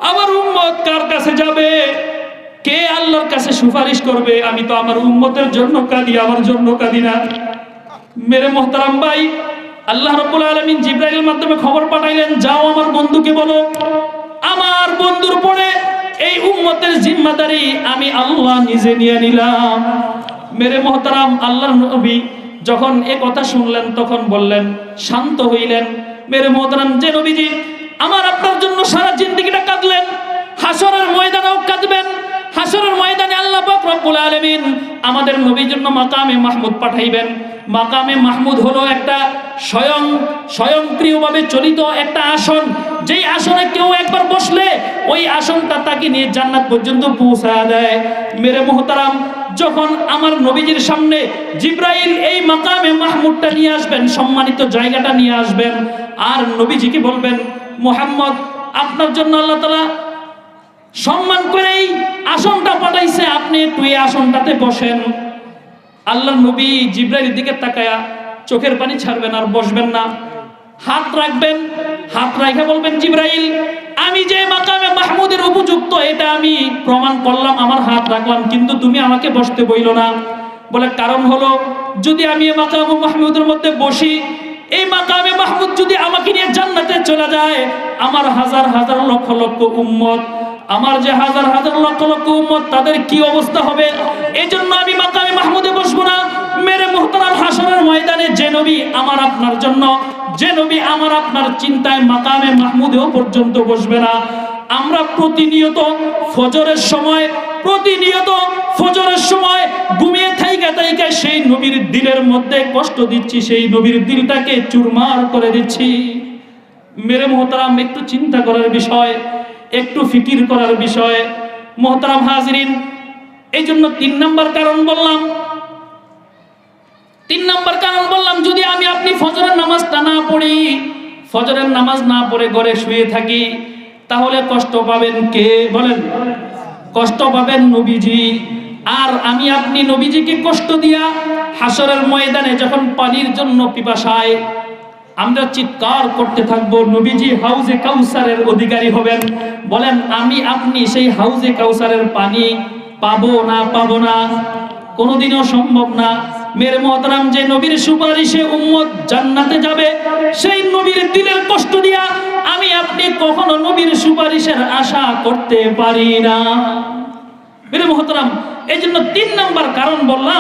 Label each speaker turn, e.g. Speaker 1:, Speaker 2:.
Speaker 1: আমার উম্মত কার কাছে যাবে, কে আল্লাহর কাছে সুপারিশ করবে? আমি তো আমার উম্মতের জন্য কাঁদি, আমার জন্য কাঁদি না। মেরে মোহতারাম ভাই, আল্লাহ রাব্বুল আলামিন জিবরাইলের মাধ্যমে খবর পাঠাইলেন, যাও আমার বন্ধুকে বলো আমার বন্ধুর পরে এই উম্মতের জিম্মাদারি আমি আল্লাহ নিজে নিয়ে নিলাম। মেরে মোহতারাম, আল্লাহর নবী যখন এ কথা শুনলেন তখন বললেন, শান্ত হইলেন। মেরে মোহতারাম, যে নবীজি আমার আপনার জন্য সারা জিন্দেগিটা কাঁদলেন, হাসরের ময়দানেও কাঁদবেন। হাসরের ময়দানে আল্লাহ পাক রব্বুল আলামিন আমাদের নবীর জন্য মাকামে মাহমুদ পাঠাইবেন। মাকামে মাহমুদ হলো একটা স্বয়ংক্রিয়ভাবে চলিত একটা আসন, যেই আসনে কেউ একবার বসলে ওই আসনটা তাকে নিয়ে জান্নাত পর্যন্ত পৌঁছায় দেয়। মেরে মুহতারাম, যখন আমার নবীজির সামনে জিবরাইল এই মাকামে মাহমুদটা নিয়ে আসবেন, সম্মানিত জায়গাটা নিয়ে আসবেন, আর নবীজিকে বলবেন, মুহাম্মদ আপনার জন্য আল্লাহ তাআলা সম্মান করেই আসনটা পাঠাইছে, আপনি একটু এই আসনটাতে বসেন। আল্লাহর নবী জিবরাইলের দিকে তাকায়া চোখের পানি ছাড়বেন আর বসবেন না, হাত রাখবেন। হাত রাখে বলবেন, জিবরাইল আমি যে মাকামে মাহমুদের উপযুক্ত এটা আমি প্রমাণ করলাম, আমার হাত রাখলাম, কিন্তু তুমি আমাকে বসতে বইলো না। বলে কারণ হলো, যদি আমি এই মাকামে মাহমুদের মধ্যে বসি, এই মাকামে মাহমুদ যদি আমাকে নিয়ে জান্নাতে চলে যায়, আমার হাজার হাজার লক্ষ লক্ষ উম্মত, আমার যে হাজার হাজার লক্ষ লক্ষ উম্মত, তাদের কি অবস্থা হবে? এই জন্য আমি মাকামে মাহমুদে বসবো না। মেরে মুহতারাম, হাসরের ময়দানে যে নবী আমার আপনার জন্য, যে নবী আমার আপনার চিন্তায় মাকামে মাহমুদেও পর্যন্ত বসবে না। আমরা প্রতিনিয়ত ফজরের সময় ঘুমিয়ে থাইকা সেই নবীর দিলের মধ্যে কষ্ট দিচ্ছি, সেই নবীর দিলটাকে চুরমার করে দিচ্ছি। মেরে মুহতারাম, একটু চিন্তা করার বিষয়, একটু ফিকির করার বিষয়। মুহতারাম হাজিরিন, এই জন্য 3 নম্বর কারণ বললাম, যদি আমি আপনি ফজরের নামাজটা না পড়ি, ফজরের নামাজ না পড়ে ঘরে শুয়ে থাকি, তাহলে কষ্ট পাবেন কে বলেন? কষ্ট পাবেন নবীজি। আর আমি আপনি নবীজিকে কষ্ট দিয়া হাসরের ময়দানে যখন পানির জন্য পিপাসায় আমরা চিৎকার করতে থাকবো, নবীজি হাউজে কাউসারের অধিকারী হবেন। বলেন আমি আপনি সেই হাউজে কাউসারের পানি পাবো না? কোনোদিনও সম্ভব না। মেরে মুহতারাম, যে নবীর সুপারিশে উম্মত জান্নাতে যাবে, সেই নবীর দিলের কষ্ট দিয়া আমি আপনি কখনো নবীর সুপারিশের আশা করতে পারি না। মেরে মুহতারাম, এই জন্য 3 নম্বর কারণ বললাম।